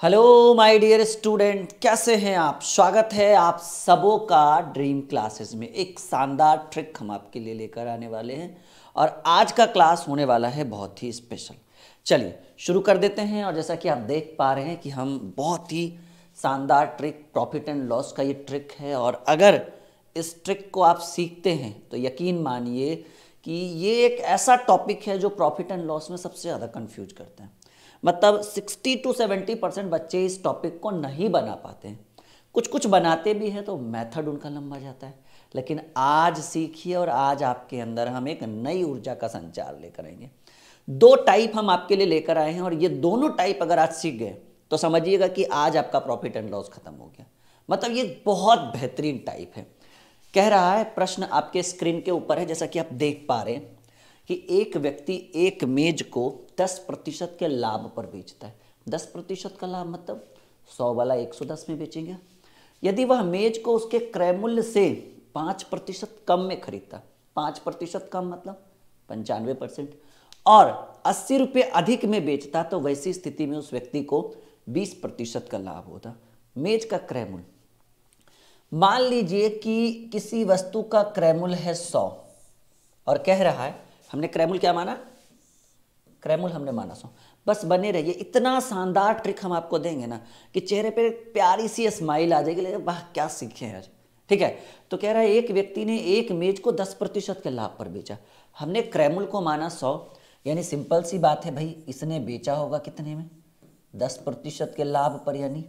Hello my dear student, कैसे हैं आप। स्वागत है आप सबों का ड्रीम क्लासेस में। एक शानदार ट्रिक हम आपके लिए लेकर आने वाले हैं और आज का क्लास होने वाला है बहुत ही स्पेशल। चलिए शुरू कर देते हैं। और जैसा कि आप देख पा रहे हैं कि हम बहुत ही शानदार ट्रिक, प्रॉफिट एंड लॉस का ये ट्रिक है। और अगर इस ट्रिक को आप सीखते हैं तो यकीन मानिए कि ये एक ऐसा टॉपिक है जो प्रॉफिट एंड लॉस में सबसे ज़्यादा कंफ्यूज करते हैं। मतलब 60 to 70% बच्चे इस टॉपिक को नहीं बना पाते हैं। कुछ कुछ बनाते भी हैं तो मेथड उनका लंबा जाता है। लेकिन आज सीखिए और आज आपके अंदर हम एक नई ऊर्जा का संचार लेकर आएंगे। दो टाइप हम आपके लिए लेकर आए हैं और ये दोनों टाइप अगर आज सीख गए तो समझिएगा कि आज आपका प्रॉफिट एंड लॉस खत्म हो गया। मतलब ये बहुत बेहतरीन टाइप है। कह रहा है, प्रश्न आपके स्क्रीन के ऊपर है जैसा कि आप देख पा रहे हैं कि एक व्यक्ति एक मेज को 10% के लाभ पर बेचता है। 10% का लाभ मतलब 100 वाला 110 में बेचेंगे। यदि वह मेज को उसके क्रय मूल्य से 5% कम में खरीदता, 5% कम मतलब 95%, और 80 रुपये अधिक में बेचता तो वैसी स्थिति में उस व्यक्ति को 20% का लाभ होता। मेज का क्रय मूल्य, मान लीजिए कि किसी वस्तु का क्रय मूल्य है 100 और कह रहा है, हमने क्रय मूल्य क्या माना, क्रय मूल्य हमने माना 100। बस बने रहिए, इतना शानदार ट्रिक हम आपको देंगे ना कि चेहरे पे प्यारी सी स्माइल आ जाएगी। लेकिन वाह क्या सीखे आज। ठीक है, तो कह रहा है एक व्यक्ति ने एक मेज को 10% के लाभ पर बेचा। हमने क्रय मूल्य को माना 100, यानी सिंपल सी बात है भाई, इसने बेचा होगा कितने में, 10% के लाभ पर, यानी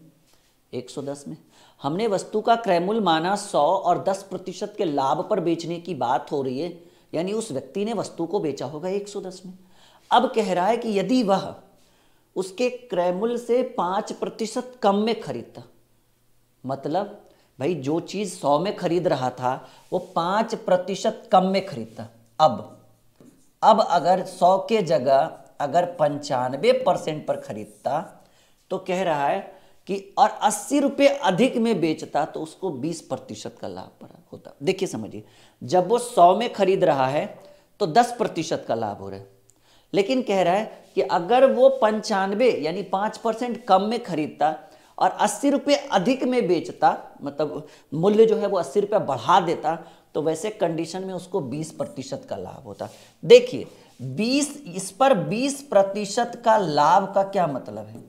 110 में। हमने वस्तु का क्रय मूल्य माना 100 और 10% के लाभ पर बेचने की बात हो रही है, यानी उस व्यक्ति ने वस्तु को बेचा होगा 110 में। अब कह रहा है कि यदि वह उसके क्रय मूल्य से 5% कम में खरीदता, मतलब भाई जो चीज 100 में खरीद रहा था वो 5% कम में खरीदता। अब अगर 100 के जगह अगर 95% पर खरीदता तो कह रहा है कि और 80 रुपये अधिक में बेचता तो उसको 20% का लाभ पर होता। देखिए समझिए, जब वो 100 में खरीद रहा है तो 10% का लाभ हो रहा है। लेकिन कह रहा है कि अगर वो 95 यानी 5% कम में खरीदता और 80 रुपये अधिक में बेचता, मतलब मूल्य जो है वो 80 रुपया बढ़ा देता, तो वैसे कंडीशन में उसको 20% का लाभ होता। देखिए 20, इस पर 20% का लाभ का क्या मतलब है,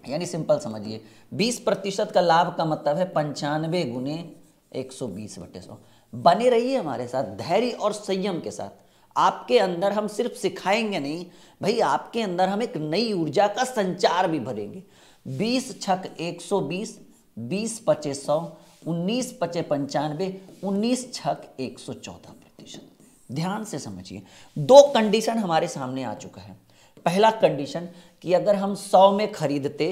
यानी सिंपल समझिए 20% का लाभ का मतलब है 95 गुने 120/100। बने रहिए हमारे साथ धैर्य और संयम के साथ। आपके अंदर हम सिर्फ सिखाएंगे नहीं भाई, आपके अंदर हम एक नई ऊर्जा का संचार भी भरेंगे। 20 छक 120, 20 पचे 100, 19 पचे 95, 19 छक 114%। ध्यान से समझिए, दो कंडीशन हमारे सामने आ चुका है। पहला कंडीशन कि अगर हम 100 में खरीदते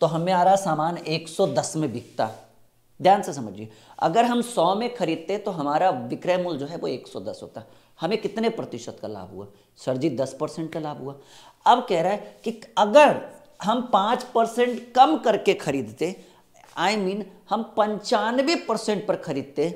तो हमारा सामान 110 में बिकता। ध्यान से समझिए, अगर हम 100 में खरीदते तो हमारा विक्रय मूल्य जो है वो 110 होता। हमें कितने प्रतिशत का लाभ हुआ सर जी, 10% का लाभ हुआ। अब कह रहा है कि अगर हम 5% कम करके खरीदते, आई मीन हम 95% पर खरीदते,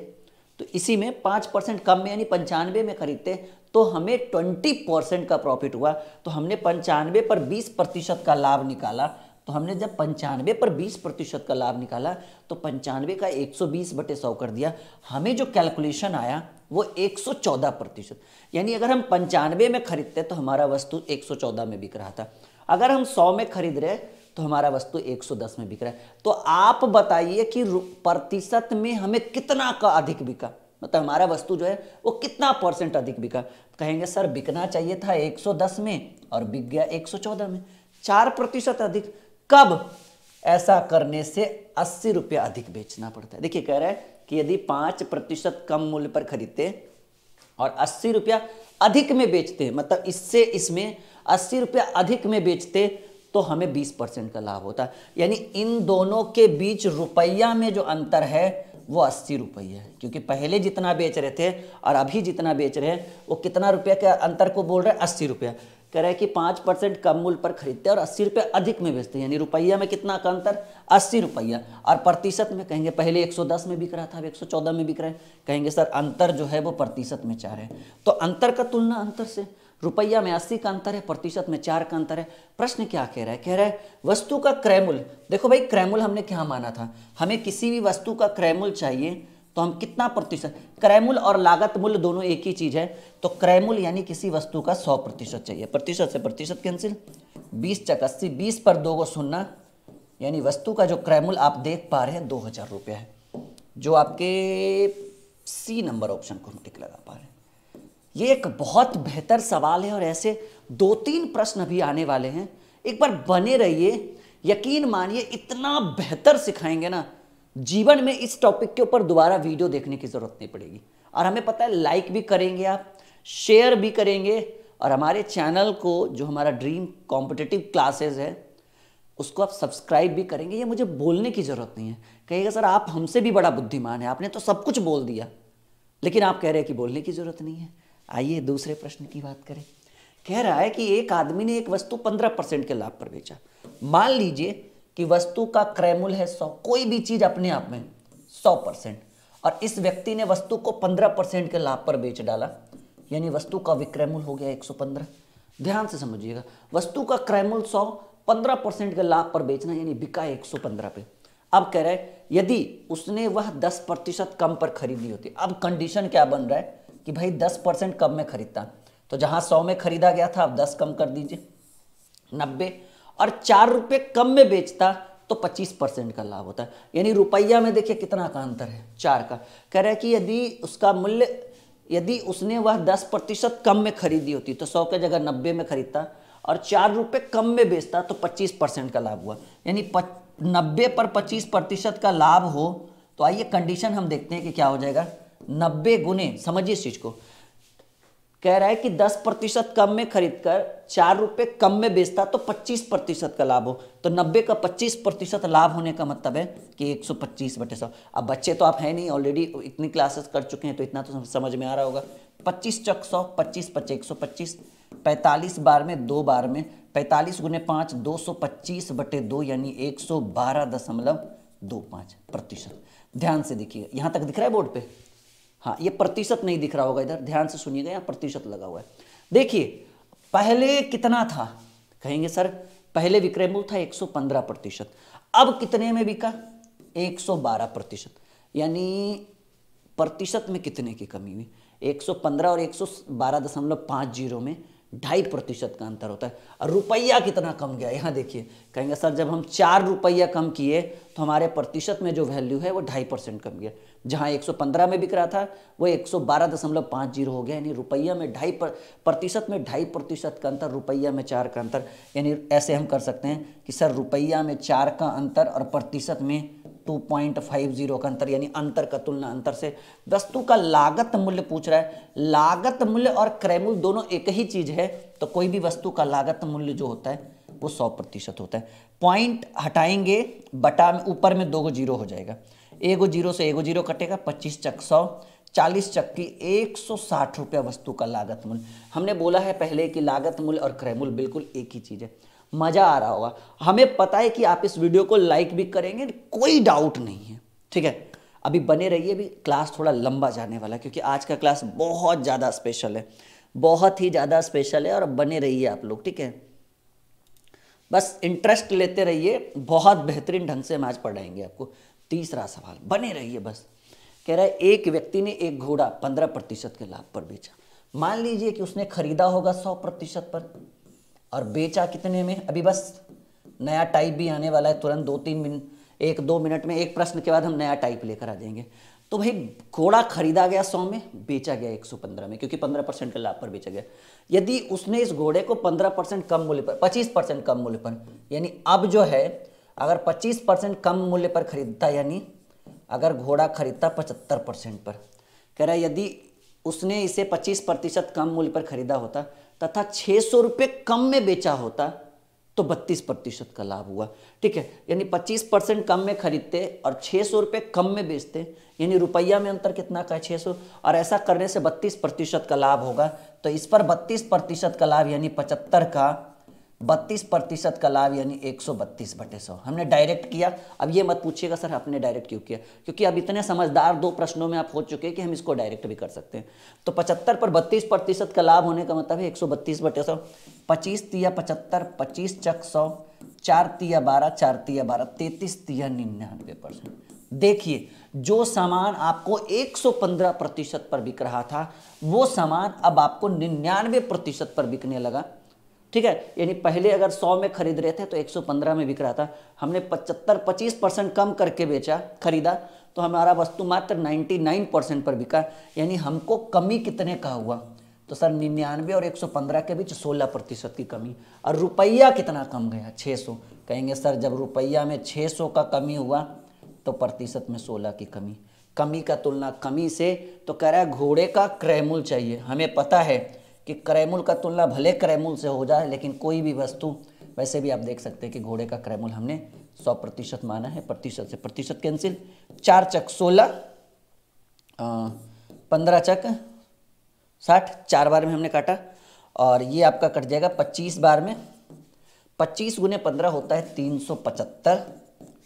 तो इसी में 5% कम में यानी 95 में खरीदते तो हमें 20% का प्रॉफिट हुआ। तो हमने 95 पर 20% का लाभ निकाला। तो हमने जब 95 पर 20% का लाभ निकाला तो 95 का 120/100 कर दिया। हमें जो कैलकुलेशन आया वो 114%, यानी अगर हम 95 में खरीदते तो हमारा वस्तु 114 में बिक रहा था। अगर हम 100 में खरीद रहे तो हमारा वस्तु 110 में बिक रहा है। तो आप बताइए कि प्रतिशत में हमें कितना का अधिक बिका, मतलब हमारा वस्तु जो है वो कितना % अधिक बिका। कहेंगे सर बिकना चाहिए था 110 में और बिक गया 114 में, 4% अधिक। कब? ऐसा करने से 80 रुपया अधिक बेचना पड़ता है। देखिए कह रहा है कि यदि 5% कम मूल्य पर खरीदते और 80 रुपया अधिक में बेचते, मतलब इससे इसमें 80 रुपया अधिक में बेचते तो हमें 20% का लाभ होता। यानी इन दोनों के बीच रुपया में जो अंतर है वो 80 रुपये है, क्योंकि पहले जितना बेच रहे थे और अभी जितना बेच रहे हैं वो कितना रुपये के अंतर को बोल रहे हैं, 80 रुपया। कह रहा है कि 5% कम मूल्य पर खरीदते और 80 रुपये अधिक में बेचते, यानी रुपया में कितना का अंतर, 80 रुपया। और प्रतिशत में कहेंगे पहले 110 में बिक रहा था, अब 114 में बिक रहा है। कहेंगे सर अंतर जो है वो प्रतिशत में 4 है। तो अंतर का तुलना अंतर से, रुपया में 80 का अंतर है, प्रतिशत में 4 का अंतर है। प्रश्न क्या कह रहा है? कह रहा है वस्तु का क्रय मूल्य। देखो भाई, क्रय मूल्य हमने क्या माना था, हमें किसी भी वस्तु का क्रय मूल्य चाहिए तो हम कितना प्रतिशत, क्रय मूल्य और लागत मूल्य दोनों एक ही चीज है, तो क्रय मूल्य यानी किसी वस्तु का 100% चाहिए। प्रतिशत से प्रतिशत कैंसिल, 20 चक 80, 20 पर 2 शून्य, यानी वस्तु का जो क्रय मूल्य आप देख पा रहे हैं 2000 रुपया है, जो आपके सी नंबर ऑप्शन को हम टिक लगा पा रहे हैं। ये एक बहुत बेहतर सवाल है और ऐसे 2-3 प्रश्न अभी आने वाले हैं। एक बार बने रहिए, यकीन मानिए इतना बेहतर सिखाएंगे ना, जीवन में इस टॉपिक के ऊपर दोबारा वीडियो देखने की जरूरत नहीं पड़ेगी। और हमें पता है लाइक भी करेंगे आप, शेयर भी करेंगे, और हमारे चैनल को जो हमारा ड्रीम कॉम्पिटिटिव क्लासेस है उसको आप सब्सक्राइब भी करेंगे। ये मुझे बोलने की जरूरत नहीं है। कहिएगा सर आप हमसे भी बड़ा बुद्धिमान है, आपने तो सब कुछ बोल दिया, लेकिन आप कह रहे हैं कि बोलने की जरूरत नहीं है। आइए दूसरे प्रश्न की बात करें। कह रहा है कि एक आदमी ने एक वस्तु 15% के लाभ पर बेचा। मान लीजिए कि वस्तु का क्रय मूल्य है 100, कोई भी चीज अपने आप में 100%, और इस व्यक्ति ने वस्तु को 15% के लाभ पर बेच डाला, यानी वस्तु का विक्रय मूल्य हो गया 115। ध्यान से समझिएगा, वस्तु का क्रय मूल्य 100, 15% के लाभ पर बेचना यानी बिका 115 पे। अब कह रहा है यदि उसने वह 10% कम पर खरीदी होती, अब कंडीशन क्या बन रहा है कि भाई 10% कम में खरीदता, तो जहां 100 में खरीदा गया था अब 10 कम कर दीजिए 90, और 4 रुपये कम में बेचता तो 25% का लाभ होता है। यानी रुपया में देखिए कितना का अंतर है, 4 का। कह रहा है कि यदि उसका मूल्य, यदि उसने वह 10% कम में खरीदी होती तो 100 के जगह 90 में खरीदता, और 4 रुपये कम में बेचता तो 25% का लाभ हुआ। यानी 90 पर 25% का लाभ हो तो आइए कंडीशन हम देखते हैं कि क्या हो जाएगा। 90 गुने, समझिए इस चीज को, कह रहा है कि 10% कम में खरीदकर 4 रुपये कम में बेचता तो 25% का लाभ हो, तो 90 का 25% लाभ होने का मतलब है कि 125/100। अब बच्चे तो आप हैं नहीं, ऑलरेडी इतनी क्लासेस कर चुके हैं तो इतना तो समझ में आ रहा होगा। 25 चक 100, 25 × 125, 45 बार में 2 बार में 45 गुने 5, 225/2 यानी 112.25%। ध्यान से देखिए, यहां तक दिख रहा है बोर्ड पे? हाँ, ये प्रतिशत नहीं दिख रहा होगा इधर, ध्यान से सुनिएगा, यहाँ प्रतिशत लगा हुआ है। देखिए पहले कितना था, कहेंगे सर पहले विक्रय मूल्य था 115%, अब कितने में बिका? 112%, यानी प्रतिशत में कितने की कमी हुई? 115 और 112.50 में 2.5% का अंतर होता है। और रुपया कितना कम गया, यहाँ देखिए, कहेंगे सर जब हम 4 रुपया कम किए तो हमारे प्रतिशत में जो वैल्यू है वो 2.5% कम गया। जहाँ 115 में बिक रहा था वो 112.50 हो गया, यानी रुपया में 2.5%, में 2.5% का अंतर, रुपया में 4 का अंतर। यानी ऐसे हम कर सकते हैं कि सर रुपया में 4 का अंतर और प्रतिशत में 2.50 का अंतर, यानी अंतर का तुलना अंतर से। वस्तु का लागत मूल्य पूछ रहा है, लागत मूल्य और क्रय मूल्य दोनों एक ही चीज है, तो कोई भी वस्तु का लागत मूल्य जो होता है वो 100% होता है। पॉइंट हटाएंगे, बटा में ऊपर में 2 जीरो हो जाएगा, 1 जीरो से 1 जीरो कटेगा, 25 चक 100, 40 चक की 160 रुपया वस्तु का लागत मूल्य। हमने बोला है पहले कि लागत मूल्य और क्रय मूल्य बिल्कुल एक ही चीज है। मजा आ रहा होगा, हमें पता है कि आप इस वीडियो को लाइक भी करेंगे, कोई डाउट नहीं है, ठीक है। अभी बने रहिए, भी क्लास थोड़ा लंबा जाने वाला है क्योंकि आज का क्लास बहुत ज़्यादा स्पेशल है, बहुत ही ज़्यादा स्पेशल है, और बने रहिए आप लोग, ठीक है। बस इंटरेस्ट लेते रहिए, बहुत बेहतरीन ढंग से हम आज पढ़ाएंगे आपको। तीसरा सवाल, बने रहिए बस। कह रहा है एक व्यक्ति ने एक घोड़ा 15% के लाभ पर बेचा। मान लीजिए कि उसने खरीदा होगा 100% पर और बेचा कितने में? अभी बस नया टाइप भी आने वाला है तुरंत, 2-3 मिनट, 1-2 मिनट में, एक प्रश्न के बाद हम नया टाइप लेकर आ जाएंगे। तो भाई घोड़ा खरीदा गया 100 में, बेचा गया 115 में, क्योंकि 15% के लाभ पर बेचा गया। यदि उसने इस घोड़े को 15% कम मूल्य पर, 25% कम मूल्य पर, यानी अब जो है अगर 25% कम मूल्य पर खरीदता, यानी अगर घोड़ा खरीदता 75% पर, कह रहा है यदि उसने इसे 25% कम मूल्य पर खरीदा होता तथा 600 रुपये कम में बेचा होता तो 32% का लाभ हुआ, ठीक है। यानी 25% कम में खरीदते और 600 रुपये कम में बेचते, यानी रुपया में अंतर कितना का है? 600, और ऐसा करने से 32% का लाभ होगा। तो इस पर 32% का लाभ यानी 75 का 32% का लाभ यानी 132/100 हमने डायरेक्ट किया। अब ये मत पूछिएगा सर आपने डायरेक्ट क्यों किया, क्योंकि अब इतने समझदार 2 प्रश्नों में आप हो चुके हैं कि हम इसको डायरेक्ट भी कर सकते हैं। तो 75 पर 32% का लाभ होने का मतलब है 132/100। 25 तिया 75, 25 चक 100, 4 तिया 12, 4 तिया 12, 33 तिया 99%। देखिए जो सामान आपको 115% पर बिक रहा था वो सामान अब आपको 99% पर बिकने लगा। ठीक है, यानी पहले अगर 100 में खरीद रहे थे तो 115 में बिक रहा था, हमने 25% कम करके बेचा खरीदा तो हमारा वस्तु मात्र 99% पर बिका, यानी हमको कमी कितने का हुआ, तो सर 99 और 115 के बीच 16% की कमी। और रुपया कितना कम गया, 600। कहेंगे सर जब रुपया में 600 का कमी हुआ तो प्रतिशत में 16 की कमी, कमी का तुलना कमी से, तो कह रहा है घोड़े का क्रयमूल्य चाहिए। हमें पता है कि क्रयमूल्य का तुलना भले क्रयमूल्य से हो जाए, लेकिन कोई भी वस्तु, वैसे भी आप देख सकते हैं कि घोड़े का क्रयमूल्य हमने 100% माना है, प्रतिशत से प्रतिशत कैंसिल। 4 चक 16, 15 चक 60, 4 बार में हमने काटा और ये आपका कट जाएगा 25 बार में। 25 गुने 15 होता है 375,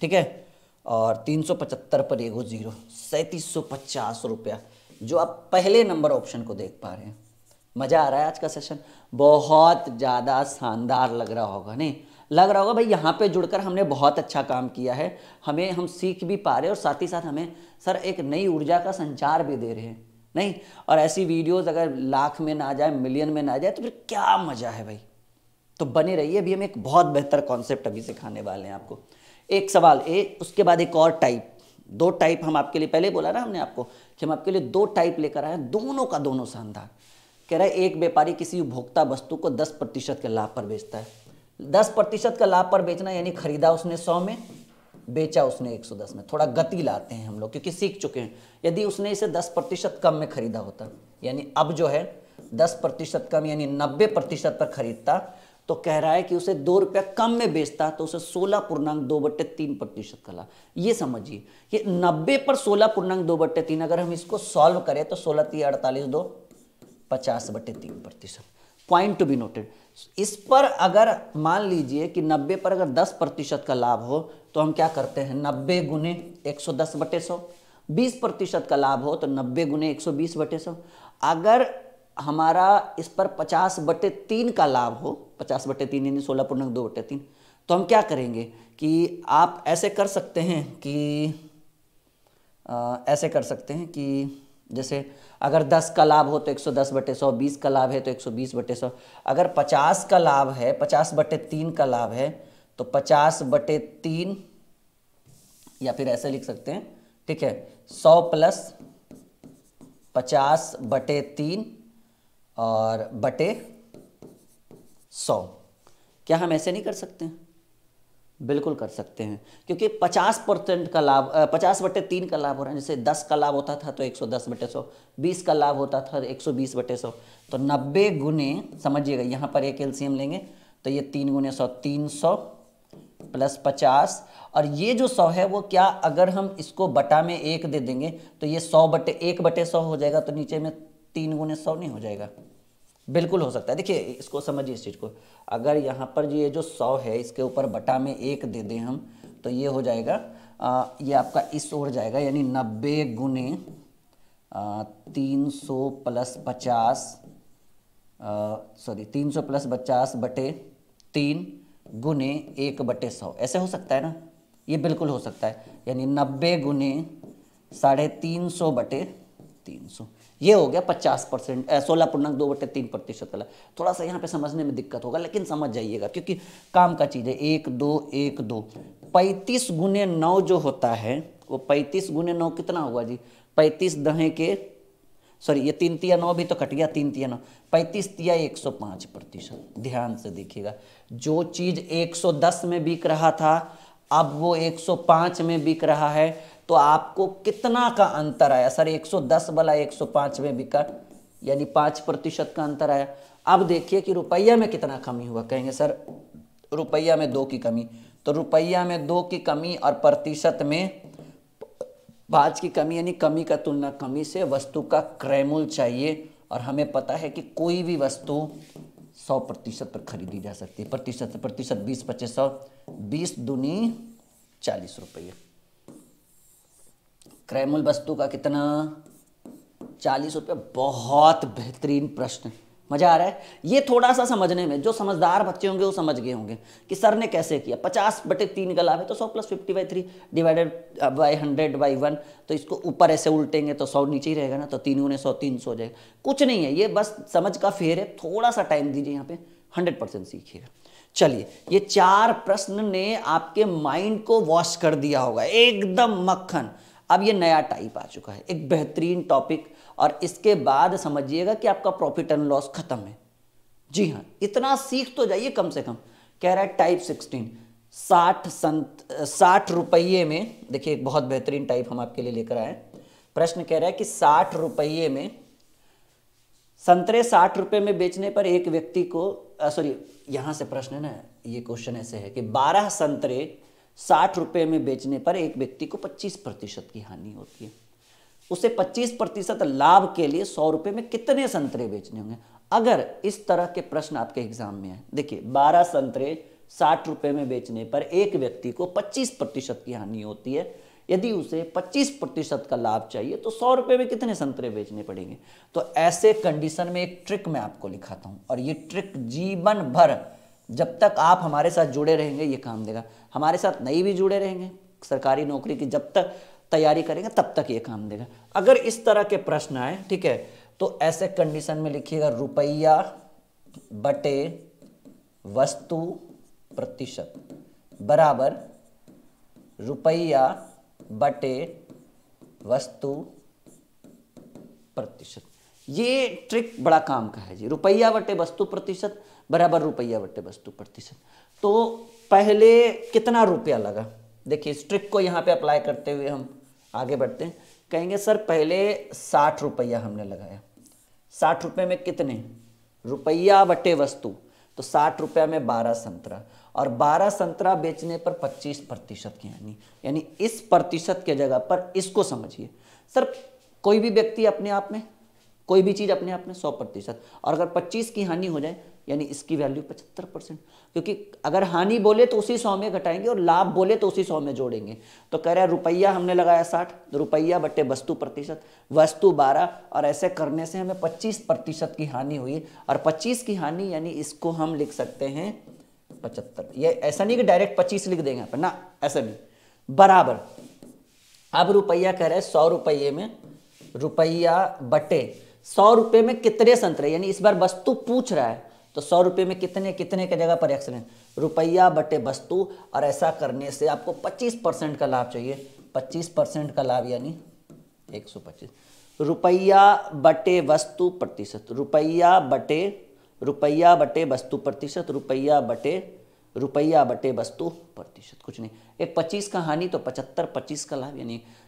ठीक है, और 375 पर एगो 0, 3750 रुपया, जो आप पहले नंबर ऑप्शन को देख पा रहे हैं। मज़ा आ रहा है आज का सेशन, बहुत ज़्यादा शानदार लग रहा होगा, नहीं लग रहा होगा भाई, यहाँ पे जुड़कर हमने बहुत अच्छा काम किया है, हम सीख भी पा रहे हैं और साथ ही साथ हमें सर एक नई ऊर्जा का संचार भी दे रहे हैं, नहीं। और ऐसी वीडियोस अगर लाख में ना जाए, मिलियन में ना जाए तो फिर क्या मज़ा है भाई। तो बने रहिए, अभी हम एक बहुत बेहतर कॉन्सेप्ट अभी सिखाने वाले हैं आपको। एक सवाल उसके बाद एक और टाइप, 2 टाइप हम आपके लिए, पहले बोला ना हमने आपको कि हम आपके लिए 2 टाइप लेकर आए, दोनों का दोनों शानदार। कह रहा है एक व्यापारी किसी उपभोक्ता वस्तु को 10% के लाभ पर बेचता है। 10% का लाभ पर बेचना यानी खरीदा उसने 100 में, बेचा उसने 110 में। थोड़ा गति लाते हैं हम लोग क्योंकि सीख चुके हैं। यदि उसने इसे 10% कम में खरीदा होता, यानी अब जो है 10% कम यानी 90% पर खरीदता, तो कह रहा है कि उसे 2 रुपया कम में बेचता तो उसे 16.2/3% का लाभ। ये समझिए, ये 90 पर 16.2/3, अगर हम इसको सॉल्व करें तो 16 3 48 2 50/3%। Point to be noted. इस पर अगर मान लीजिए कि 90 पर अगर 10% का लाभ हो तो हम क्या करते हैं, 90 गुने 110/100। 20% का लाभ हो तो 90 गुने 120/100। अगर हमारा इस पर 50/3 का लाभ हो, 50/3 यानी 16.2/3, तो हम क्या करेंगे कि आप ऐसे कर सकते हैं कि जैसे अगर 10 का लाभ हो तो 110/100, 20 का लाभ है तो 120/100, अगर 50 का लाभ है, 50/3 का लाभ है तो 50/3, या फिर ऐसे लिख सकते हैं, ठीक है, 100 प्लस 50/3 और बटे 100। क्या हम ऐसे नहीं कर सकते हैं? बिल्कुल कर सकते हैं, क्योंकि 50% का लाभ, 50/3 का लाभ हो रहा है। जैसे 10 का लाभ होता था तो 110/100, 20 का लाभ होता था 120/100, तो 90 गुने, समझिएगा यहाँ पर एक एलसीएम लेंगे तो ये 3 गुने 100, 300 प्लस 50, और ये जो 100 है वो क्या, अगर हम इसको बटा में 1 दे देंगे तो ये 100/1/100 हो जाएगा, तो नीचे में 3 गुने 100 नहीं हो जाएगा? बिल्कुल हो सकता है। देखिए इसको समझिए इस चीज़ को, अगर यहाँ पर ये जो 100 है इसके ऊपर बटा में 1 दे दें हम तो ये हो जाएगा, ये आपका इस ओर जाएगा, यानी 90 गुने 300 प्लस 50, 300 प्लस 50/3 गुने 1/100, ऐसे हो सकता है ना? ये बिल्कुल हो सकता है, यानी 90 गुने 350/300, ये हो गया 50%, 16.2/3% वाला। थोड़ा सा यहाँ पे समझने में दिक्कत होगा, लेकिन समझ जाइएगा क्योंकि काम का चीज़ है। 1 2 1 2, 35 गुने 9 जो होता है वो 35 गुने 9 कितना होगा जी? 35 दहें के, सॉरी ये 3 तिया 9 भी तो कट गया, 3 तिया 9, 35 तिया 105%। ध्यान से देखिएगा, जो चीज़ 110 में बिक रहा था अब वो 105 में बिक रहा है, तो आपको कितना का अंतर आया? सर 110 वाला 105 में बिका, यानी 5% का अंतर आया। अब देखिए कि रुपया में कितना कमी हुआ। कहेंगे सर रुपया में 2 की कमी, तो रुपया में 2 की कमी और प्रतिशत में 5 की कमी, यानी कमी का तुलना कमी से वस्तु का क्रय मूल्य चाहिए। और हमें पता है कि कोई भी वस्तु 100% पर खरीदी जा सकती है। प्रतिशत से प्रतिशत 20 25 100, 20 दूनी 40 रुपये। क्रय मूल्य वस्तु का कितना? 40 रुपये। बहुत बेहतरीन प्रश्न, मजा आ रहा है। ये थोड़ा सा समझने में, जो समझदार बच्चे होंगे वो समझ गए होंगे कि सर ने कैसे किया। 50/3 का लाभ है तो 100 + 50/3 डिवाइडेड बाई 100/1, तो इसको ऊपर ऐसे उल्टेंगे तो 100 नीचे ही रहेगा ना, तो 3 × 100 300 हो जाएगा। कुछ नहीं है, ये बस समझ का फेर है। थोड़ा सा टाइम दीजिए, यहाँ पे 100% सीखिएगा। चलिए, ये 4 प्रश्न ने आपके माइंड को वॉश कर दिया होगा, एकदम मक्खन। अब ये नया टाइप आ चुका है, एक बेहतरीन टॉपिक, और इसके बाद समझिएगा कि आपका प्रॉफिट एंड लॉस खत्म है। जी हाँ, इतना सीख तो जाइए कम से कम। कह रहा है टाइप 16, 60 रुपये में, देखिए एक बहुत बेहतरीन टाइप हम आपके लिए लेकर आए। प्रश्न कह रहा है कि 60 रुपये में संतरे 60 रुपये में बेचने पर एक व्यक्ति को, सॉरी यहाँ से प्रश्न है ना, ये क्वेश्चन ऐसे है कि 12 संतरे 60 रुपये में बेचने पर एक व्यक्ति को 25% की हानि होती है। उसे 25% लाभ के लिए 100 रुपये में कितने संतरे बेचने होंगे? अगर इस तरह के प्रश्न आपके एग्जाम में आए, देखिए 12 संतरे 60 रुपये में बेचने पर एक व्यक्ति को 25% की हानि होती है। यदि उसे 25% का लाभ चाहिए तो 100 रुपये में कितने संतरे बेचने पड़ेंगे? तो ऐसे कंडीशन में एक ट्रिक मैं आपको लिखाता हूँ, और ये ट्रिक जीवन भर जब तक आप हमारे साथ जुड़े रहेंगे ये काम देगा। हमारे साथ नहीं भी जुड़े रहेंगे, सरकारी नौकरी की जब तक तैयारी करेंगे तब तक ये काम देगा। अगर इस तरह के प्रश्न आए, ठीक है, तो ऐसे कंडीशन में लिखिएगा रुपया बटे वस्तु प्रतिशत बराबर रुपया बटे वस्तु प्रतिशत। ये ट्रिक बड़ा काम का है जी। रुपया बटे वस्तु प्रतिशत बराबर रुपया बटे वस्तु प्रतिशत। तो पहले कितना रुपया लगा, देखिए इस ट्रिक को यहाँ पे अप्लाई करते हुए हम आगे बढ़ते हैं। कहेंगे सर पहले 60 रुपया हमने लगाया, 60 रुपये में कितने? रुपया बटे वस्तु, तो 60 रुपया में 12 संतरा, और 12 संतरा बेचने पर 25% की हानि, यानी इस प्रतिशत के जगह पर इसको समझिए। सर कोई भी व्यक्ति अपने आप में, कोई भी चीज़ अपने आप में 100%, और अगर 25 की हानि हो जाए यानी इसकी वैल्यू 75%, क्योंकि अगर हानि बोले तो उसी 100 में घटाएंगे और लाभ बोले तो उसी 100 में जोड़ेंगे। तो कह रहा है रुपया हमने लगाया 60, रुपया बटे वस्तु प्रतिशत, वस्तु 12, और ऐसे करने से हमें 25% की हानि हुई, और 25 की हानि यानी इसको हम लिख सकते हैं 75। ये ऐसा नहीं कि डायरेक्ट 25 लिख देंगे पर ना, ऐसा नहीं, बराबर। अब रुपया कह रहा है 100 रुपये में, रुपया बटे 100 रुपये में कितने संतरे, यानी इस बार वस्तु पूछ रहा है, तो 100 रुपये में कितने, कितने के जगह पर एक्शन है रुपया बटे वस्तु, और ऐसा करने से आपको 25% का लाभ चाहिए। 25% का लाभ यानी 125। रुपया बटे वस्तु प्रतिशत, रुपया बटे वस्तु प्रतिशत, रुपया बटे वस्तु प्रतिशत, कुछ नहीं। एक 25 का हानि तो 75, 25 का लाभ,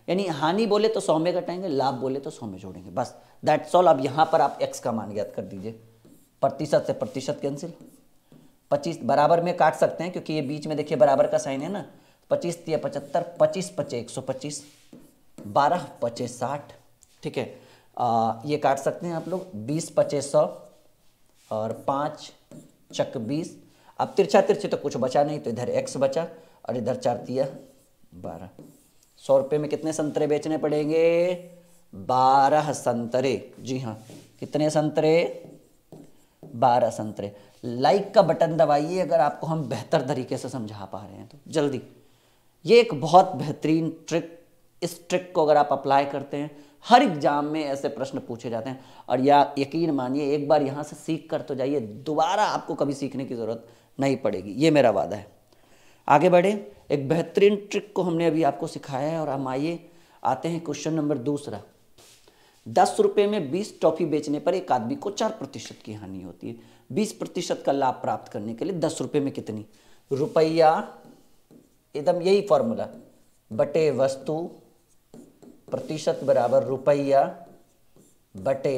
यानी हानि बोले तो 100 में घटाएंगे, लाभ बोले तो 100 में जोड़ेंगे, बस दैट्स ऑल। अब यहाँ पर आप x का मान ज्ञात कर दीजिए। प्रतिशत से प्रतिशत कैंसिल, 25 बराबर में काट सकते हैं क्योंकि ये बीच में देखिए बराबर का साइन है ना। 25 × 75, 25 × 5 125, 12 × 5 60, ठीक है। ये काट सकते हैं आप लोग, 20 × 5 100 और 5 × 20। अब तिरछा तिरछे तो कुछ बचा नहीं, तो इधर x बचा और इधर 4 × 12। 100 रुपये में कितने संतरे बेचने पड़ेंगे? 12 संतरे। जी हाँ, कितने संतरे? 12 संतरे। लाइक का बटन दबाइए अगर आपको हम बेहतर तरीके से समझा पा रहे हैं तो जल्दी। ये एक बहुत बेहतरीन ट्रिक, इस ट्रिक को अगर आप अप्लाई करते हैं हर एग्जाम में ऐसे प्रश्न पूछे जाते हैं। और या यकीन मानिए एक बार यहाँ से सीख कर तो जाइए, दोबारा आपको कभी सीखने की ज़रूरत नहीं पड़ेगी, ये मेरा वादा है। आगे बढ़े, एक बेहतरीन ट्रिक को हमने अभी आपको सिखाया है, और हम आते हैं क्वेश्चन नंबर दूसरा। 10 रुपये में 20 टॉफी बेचने पर एक आदमी को 4% की हानि होती है। 20% का लाभ प्राप्त करने के लिए 10 रुपये में कितनी? रुपया, एकदम यही फॉर्मूला, बटे वस्तु प्रतिशत बराबर रुपया बटे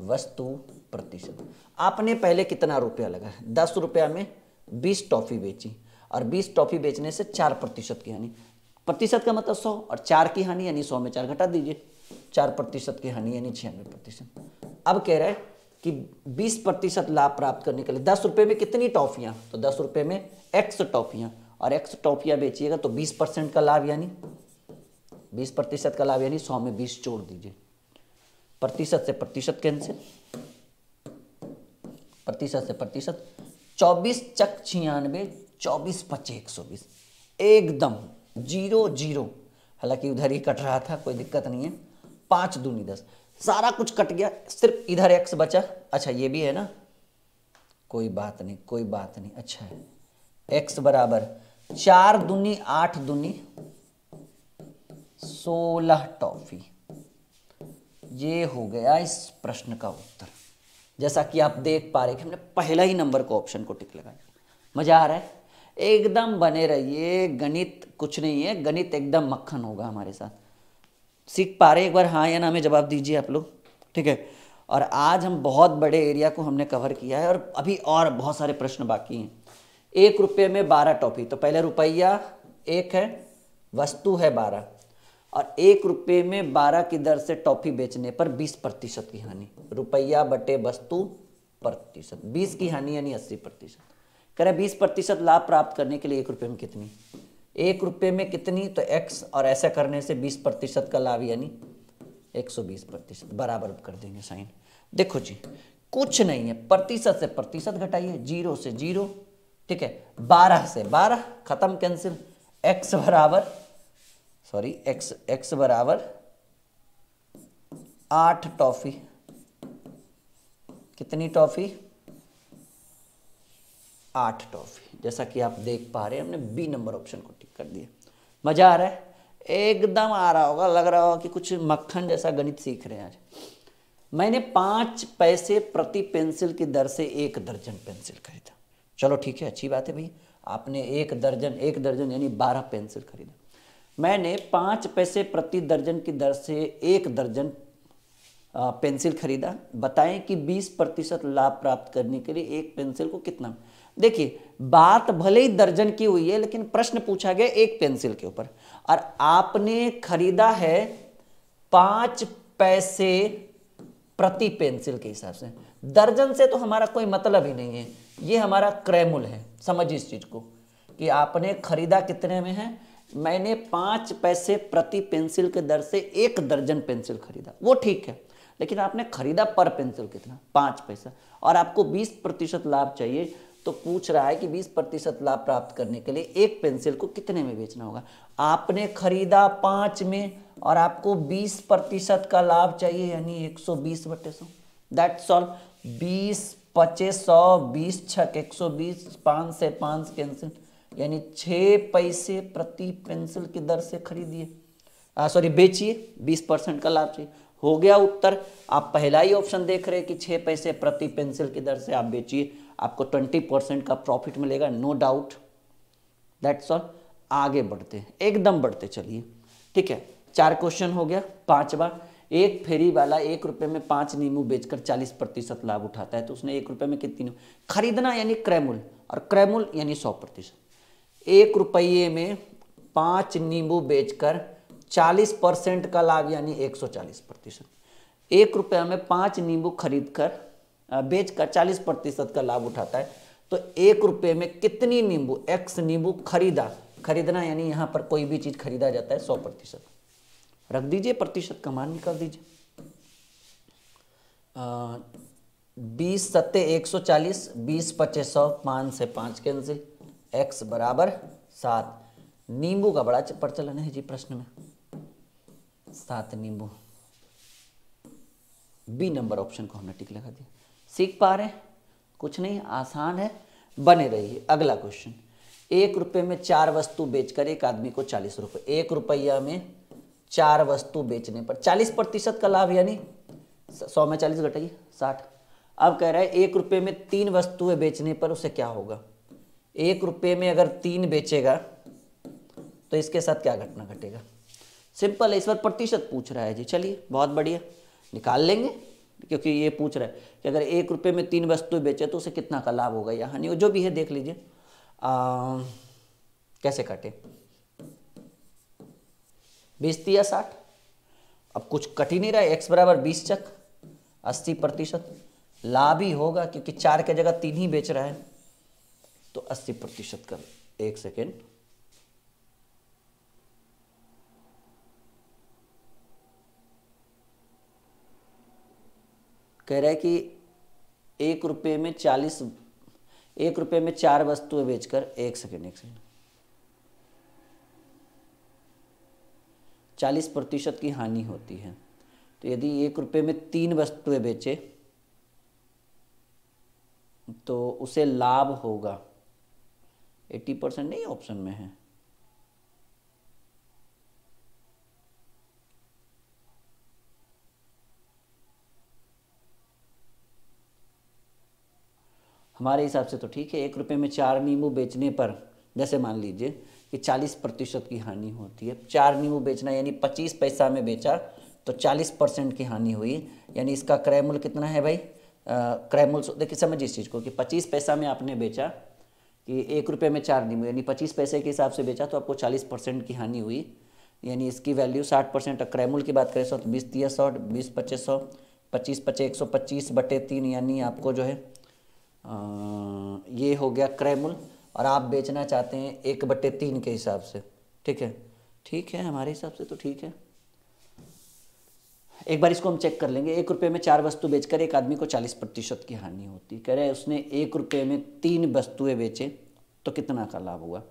वस्तु प्रतिशत। आपने पहले कितना रुपया लगा है? 10 रुपया में 20 टॉफी बेची, और 20 टॉफी बेचने से 4% की हानि। प्रतिशत का मतलब 100, और 4 की हानि यानी 100 में 4 घटा दीजिए, 4% की हानि यानी 96%। अब कह रहा है कि 20% लाभ प्राप्त करने के लिए 10 रुपये में कितनी टॉफियाँ, तो 10 रुपये में x टॉफियाँ, और x टॉफियाँ बेचिएगा तो 20% का लाभ, यानी 20% का लाभ, यानी 100 में 20 जोड़ दीजिए, प्रतिशत से प्रतिशत कैंसिल, प्रतिशत से प्रतिशत, 24 चक 96, 24 पचे 120, एकदम 0 0। हालांकि उधर ही कट रहा था, कोई दिक्कत नहीं है। 5 दूनी 10, सारा कुछ कट गया, सिर्फ इधर x बचा। अच्छा ये भी है ना, कोई बात नहीं, कोई बात नहीं। अच्छा है, x बराबर 4 दूनी 8 दूनी 16 टॉफी। ये हो गया इस प्रश्न का उत्तर। जैसा कि आप देख पा रहे हैं कि हमने पहला ही नंबर को ऑप्शन को टिक लगाया। मजा आ रहा है? एकदम बने रहिए, गणित कुछ नहीं है, गणित एकदम मक्खन होगा हमारे साथ। सीख पा रहे, एक बार हाँ या ना में जवाब दीजिए आप लोग, ठीक है। और आज हम बहुत बड़े एरिया को हमने कवर किया है, और अभी और बहुत सारे प्रश्न बाकी हैं। 1 रुपये में 12 टॉफी, तो पहले रुपया 1 है, वस्तु है 12, और 1 रुपये में 12 की दर से टॉफी बेचने पर 20% की हानि, रुपया बटे वस्तु प्रतिशत, 20 की हानि यानी 80%। कह रहे 20% लाभ प्राप्त करने के लिए 1 रुपये में कितनी, 1 रुपये में कितनी, तो x, और ऐसा करने से 20% का लाभ यानी 120%, बराबर कर देंगे साइन। देखो जी, कुछ नहीं है, प्रतिशत से प्रतिशत घटाइए, 0 से 0, ठीक है, 12 से 12 खत्म, कैंसिल, x बराबर x बराबर 8 टॉफी, कितनी टॉफी, 8 टॉफी। जैसा कि आप देख पा रहे हैं, हमने बी नंबर ऑप्शन को टिक कर दिया। मजा आ रहा है? एकदम आ रहा होगा, लग रहा होगा कि कुछ मक्खन जैसा गणित सीख रहे हैं आज। मैंने 5 पैसे प्रति पेंसिल की दर से 1 दर्जन पेंसिल खरीदा। चलो ठीक है, अच्छी बात है भाई, आपने 1 दर्जन यानी 12 पेंसिल खरीदा। मैंने 5 पैसे प्रति दर्जन की दर से 1 दर्जन पेंसिल खरीदा। बताएं कि 20% लाभ प्राप्त करने के लिए एक पेंसिल को कितना। देखिए, बात भले ही दर्जन की हुई है, लेकिन प्रश्न पूछा गया एक पेंसिल के ऊपर, और आपने खरीदा है 5 पैसे प्रति पेंसिल के हिसाब से। दर्जन से तो हमारा कोई मतलब ही नहीं है, ये हमारा क्रयमूल है। समझिए इस चीज को कि आपने खरीदा कितने में है। मैंने 5 पैसे प्रति पेंसिल के दर से 1 दर्जन पेंसिल खरीदा, वो ठीक है, लेकिन आपने खरीदा पर पेंसिल कितना, 5 पैसा, और आपको 20% लाभ चाहिए। तो पूछ रहा है कि 20% लाभ प्राप्त करने के लिए एक पेंसिल को कितने में बेचना होगा। आपने खरीदा 5 में और आपको 20% का लाभ चाहिए, यानी 120/100। That's all. 20 पचे 100, 20 छक 120, 5 से 5 कैंसिल, यानी 6 पैसे प्रति पेंसिल की दर से खरीदिए, बेचिए, 20% का लाभ चाहिए। हो गया उत्तर। आप पहला ही ऑप्शन देख रहे हैं कि 6 पैसे प्रति पेंसिल की दर से आप बेचिए, आपको 20% का प्रॉफिट मिलेगा, नो डाउट। That's all. आगे बढ़ते हैं, एकदम बढ़ते चलिए, ठीक है। 4 क्वेश्चन हो गया। 5वां, एक फेरी वाला 1 रुपये में 5 नींबू बेचकर 40% लाभ उठाता है, तो उसने 1 रुपये में कितनी खरीदना, यानी क्रयमूल, और क्रयमूल यानी 100%। 1 रुपये में 5 नींबू बेचकर 40% का लाभ, यानी 140%। 1 रुपये में 5 नींबू खरीदकर बेचकर 40% का लाभ उठाता है, तो 1 रुपये में कितनी नींबू, x नींबू खरीदना यानी यहाँ पर कोई भी चीज खरीदा जाता है 100%। रख दीजिए, प्रतिशत का मान निकाल दीजिए। 20 सत्ते 140, 20 पचे 100, 5 से 5 कैंसिल, x बराबर 7। नींबू का बड़ा प्रचलन है जी प्रश्न में, 7 नींबू। बी नंबर ऑप्शन को हमने टिक लगा दिया। सीख पा रहे हैं? कुछ नहीं, आसान है, बने रहिए। अगला क्वेश्चन, 1 रुपये में 4 वस्तु बेचकर एक आदमी को 40 रुपये। 1 रुपया में 4 वस्तु बेचने पर 40% का लाभ, यानी 100 में 40 घटाइए 60। अब कह रहा है 1 रुपये में 3 वस्तुएं बेचने पर उसे क्या होगा। 1 रुपये में अगर 3 बेचेगा तो इसके साथ क्या घटना घटेगा। सिंपल है, इस बार प्रतिशत पूछ रहा है जी। चलिए बहुत बढ़िया, निकाल लेंगे, क्योंकि ये पूछ रहा है कि अगर 1 रुपये में 3 वस्तु बेचे तो उसे कितना का लाभ होगा या हानि, जो भी है देख लीजिए। कैसे काटे, 20 या 60। अब कुछ कट ही नहीं रहा है। x बराबर 20 चक 80%, लाभ ही होगा क्योंकि 4 की जगह 3 ही बेच रहा है। तो 80% कर, एक सेकेंड, कह रहा है कि 1 रुपये में 40, 1 रुपये में 4 वस्तुएं बेचकर, एक सेकेंड 40% की हानि होती है। तो यदि 1 रुपये में 3 वस्तुएं बेचे तो उसे लाभ होगा 80%, नहीं ऑप्शन में है। हमारे हिसाब से तो ठीक है। 1 रुपये में 4 नींबू बेचने पर, जैसे मान लीजिए कि 40% की हानि होती है। 4 नींबू बेचना यानी 25 पैसा में बेचा तो 40% की हानि हुई, यानी इसका क्रय मूल्य कितना है भाई? क्रय मूल्य देखिए, समझिए इस चीज़ को कि 25 पैसा में आपने बेचा, कि 1 रुपये में 4 नींबू यानी 25 पैसे के हिसाब से बेचा तो आपको 40% की हानि हुई, यानी इसकी वैल्यू 60%। क्रय मूल्य की बात करें तो 20 तिया 100, 20 पच्चीस 100, 25 पचे 125/3, यानी आपको जो है ये हो गया क्रय मूल्य। और आप बेचना चाहते हैं 1/3 के हिसाब से, ठीक है? ठीक है, हमारे हिसाब से तो ठीक है। एक बार इसको हम चेक कर लेंगे। 1 रुपये में 4 वस्तु बेचकर एक आदमी को 40% की हानि होती। कह रहे हैं उसने 1 रुपये में 3 वस्तुएं बेचे तो कितना का लाभ हुआ?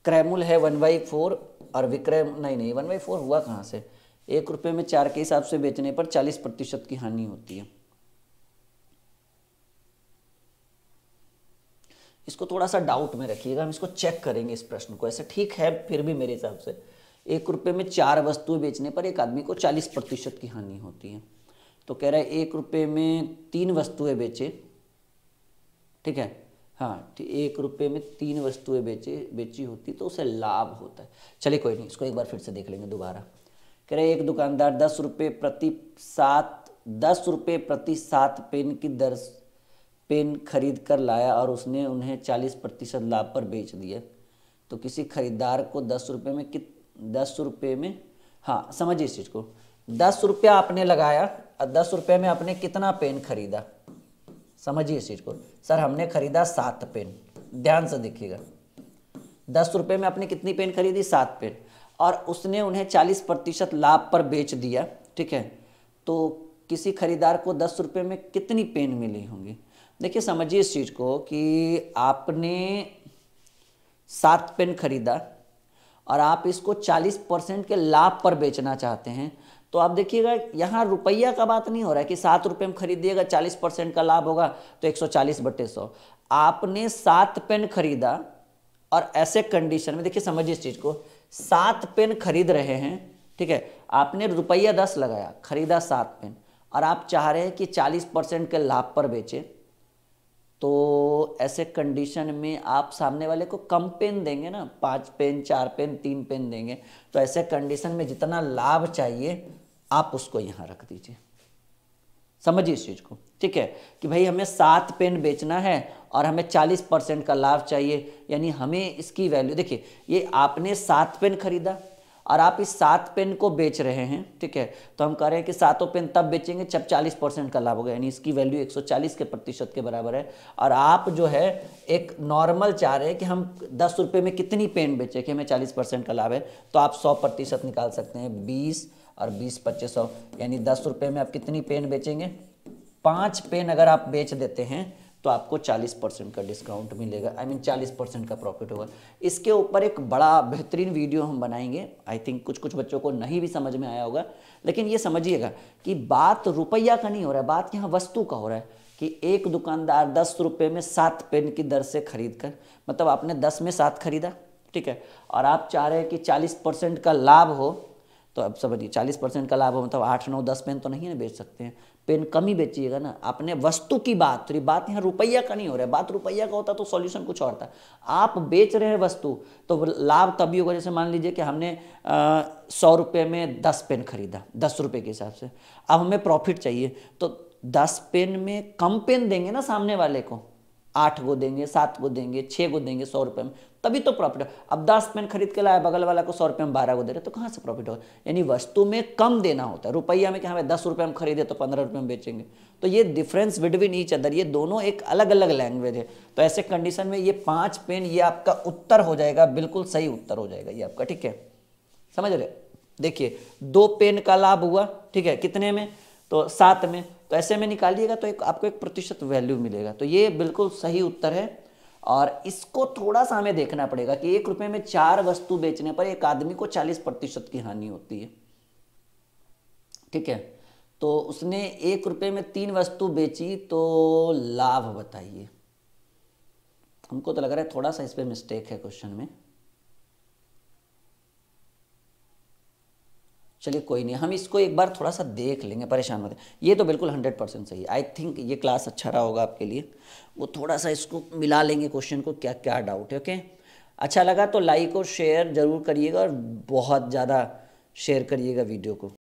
क्रय मूल्य है 1/4 और विक्रय नहीं 1/4 हुआ कहाँ से? 1 रुपये में 4 के हिसाब से बेचने पर 40% की हानि होती है। इसको थोड़ा सा डाउट में रखिएगा, हम इसको चेक करेंगे इस प्रश्न को। ऐसे ठीक है फिर भी मेरे हिसाब से 1 रुपये में 4 वस्तुएं बेचने पर एक आदमी को 40% की हानि होती है। तो कह रहा है 1 रुपये में 3 वस्तुएं बेचे, ठीक है? हाँ, 1 रुपये में 3 वस्तुएं बेची होती तो उसे लाभ होता है। चलिए कोई नहीं, इसको एक बार फिर से देख लेंगे दोबारा। कह रहे एक दुकानदार 10 रुपये प्रति 7 पेन की दर पेन खरीद कर लाया और उसने उन्हें 40% लाभ पर बेच दिया। तो किसी खरीदार को 10 रुपये में, हाँ समझिए इस चीज़ को, 10 रुपया आपने लगाया और 10 रुपये में आपने कितना पेन खरीदा? समझिए इस चीज़ को। सर हमने खरीदा 7 पेन, ध्यान से देखिएगा। 10 रुपये में आपने कितनी पेन खरीदी? 7 पेन, और उसने उन्हें 40% लाभ पर बेच दिया, ठीक है? तो किसी खरीदार को 10 रुपये में कितनी पेन मिली होंगी? देखिए समझिए इस चीज़ को कि आपने 7 पेन खरीदा और आप इसको 40% के लाभ पर बेचना चाहते हैं। तो आप देखिएगा यहाँ रुपया का बात नहीं हो रहा है कि 7 रुपये में खरीदिएगा 40% का लाभ होगा तो 140/100। आपने 7 पेन खरीदा और ऐसे कंडीशन में देखिए, समझिए इस चीज़ को, 7 पेन खरीद रहे हैं, ठीक है? आपने रुपया 10 लगाया, खरीदा 7 पेन और आप चाह रहे हैं कि 40% के लाभ पर बेचे। तो ऐसे कंडीशन में आप सामने वाले को कम पेन देंगे ना, 5 पेन 4 पेन 3 पेन देंगे। तो ऐसे कंडीशन में जितना लाभ चाहिए आप उसको यहाँ रख दीजिए। समझिए इस चीज़ को, ठीक है? कि भाई हमें 7 पेन बेचना है और हमें 40% का लाभ चाहिए, यानी हमें इसकी वैल्यू देखिए, ये आपने 7 पेन खरीदा और आप इस 7 पेन को बेच रहे हैं, ठीक है? तो हम कह रहे हैं कि 7 पेन तब बेचेंगे जब 40% का लाभ होगा, यानी इसकी वैल्यू 140% के बराबर है। और आप जो है एक नॉर्मल चाह रहे हैं कि हम 10 रुपये में कितनी पेन बेचें कि हमें 40% का लाभ है। तो आप 100% निकाल सकते हैं, 20 और 20 25 100, यानी 10 रुपये में आप कितनी पेन बेचेंगे? 5 पेन अगर आप बेच देते हैं तो आपको 40% का डिस्काउंट मिलेगा, 40% का प्रॉफिट होगा। इसके ऊपर एक बड़ा बेहतरीन वीडियो हम बनाएंगे। आई थिंक कुछ बच्चों को नहीं भी समझ में आया होगा, लेकिन ये समझिएगा कि बात रुपया का नहीं हो रहा है, बात यहाँ वस्तु का हो रहा है कि एक दुकानदार 10 रुपये में 7 पेन की दर से खरीद कर, मतलब आपने 10 में 7 खरीदा, ठीक है? और आप चाह रहे हैं कि 40% का लाभ हो। तो अब समझिए 40% का लाभ हो मतलब 8 9 10 पेन तो नहीं ना बेच सकते हैं, पेन कम ही बेचिएगा ना। आपने वस्तु की बात, तो ये बात यहाँ रुपया का नहीं हो रहा है। बात रुपया का होता तो सॉल्यूशन कुछ और था। आप बेच रहे हैं वस्तु, तो लाभ तभी होगा। जैसे मान लीजिए कि हमने 100 रुपये में 10 पेन खरीदा 10 रुपये के हिसाब से, अब हमें प्रॉफिट चाहिए तो 10 पेन में कम पेन देंगे ना सामने वाले को, 8 को देंगे, 7 को देंगे, 6 को देंगे 100 रुपये में, तभी तो प्रॉफिट हो। अब 10 पेन खरीद के लाया, बगल वाला को 100 रुपये में 12 को दे रहे, तो कहाँ से प्रॉफिट होगा? यानी वस्तु में कम देना होता है। रुपया में क्या हमें 10 रुपये में खरीदे तो 15 रुपये में बेचेंगे, तो ये डिफरेंस बिटवीन ईच अदर, ये दोनों एक अलग अलग लैंग्वेज है। तो ऐसे कंडीशन में ये 5 पेन ये आपका उत्तर हो जाएगा, बिल्कुल सही उत्तर हो जाएगा ये आपका, ठीक है, समझ रहे? देखिए 2 पेन का लाभ हुआ, ठीक है, कितने में? तो 7 में। तो ऐसे में निकालिएगा तो आपको 1% वैल्यू मिलेगा, तो ये बिल्कुल सही उत्तर है। और इसको थोड़ा सा हमें देखना पड़ेगा कि 1 रुपये में 4 वस्तु बेचने पर एक आदमी को 40% की हानि होती है, ठीक है। तो उसने 1 रुपये में 3 वस्तु बेची, तो लाभ बताइए। हमको तो लग रहा है थोड़ा सा इस पर मिस्टेक है क्वेश्चन में। चलिए कोई नहीं, हम इसको एक बार थोड़ा सा देख लेंगे, परेशान मत। ये तो बिल्कुल 100% सही है। आई थिंक ये क्लास अच्छा रहा होगा आपके लिए। वो थोड़ा सा इसको मिला लेंगे क्वेश्चन को, क्या क्या डाउट है। ओके, अच्छा लगा तो लाइक और शेयर जरूर करिएगा, और बहुत ज़्यादा शेयर करिएगा वीडियो को।